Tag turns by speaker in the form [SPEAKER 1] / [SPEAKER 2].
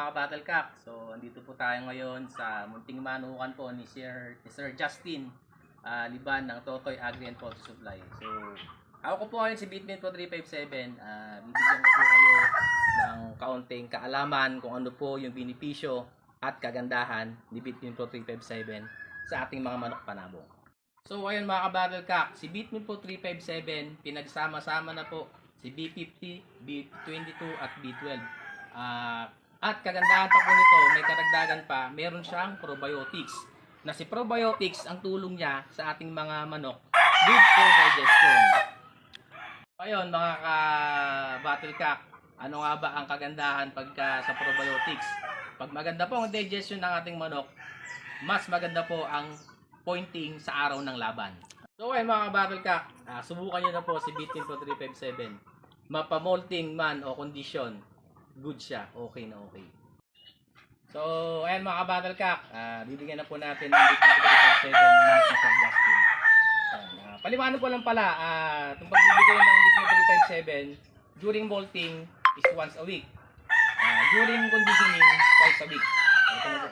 [SPEAKER 1] mga Battle Cap. So, andito po tayo ngayon sa munting manukan po ni Sir Justin Liban ng Totoy Agri and Poultry Supply. So, ako po ngayon si Bitmin po 357. Bibigyan ko po kayo ng kaunting kaalaman kung ano po yung benepisyo at kagandahan ni Bitmin Pro 357 sa ating mga manok panabong. So, ayun mga ka-Battle Cap, si Bitmin po 357, pinagsama-sama na po si B50, B22 at B12. At kagandahan pa po nito, may karagdagan pa, meron siyang probiotics. Na si probiotics, ang tulong niya sa ating mga manok, good for digestion. Ayun mga ka-Battle Cap, ano nga ba ang kagandahan pagka sa probiotics? Pag maganda po ang digestion ng ating manok, mas maganda po ang pointing sa araw ng laban. So ayun mga ka-Battle Cap, subukan nyo na po si Bitmin Pro 357. Mapamolting man o kondisyon, good siya, okay na okay. So, ayan mga ka-Battle Cap, bibigyan na po natin ng Bitmin Pro 357 ng mga Sir Justin. Paliwanag ko lang pala, itong pagbibigay ng Bitmin Pro 357 during molting is once a week. During conditioning, twice a week. Ito na po.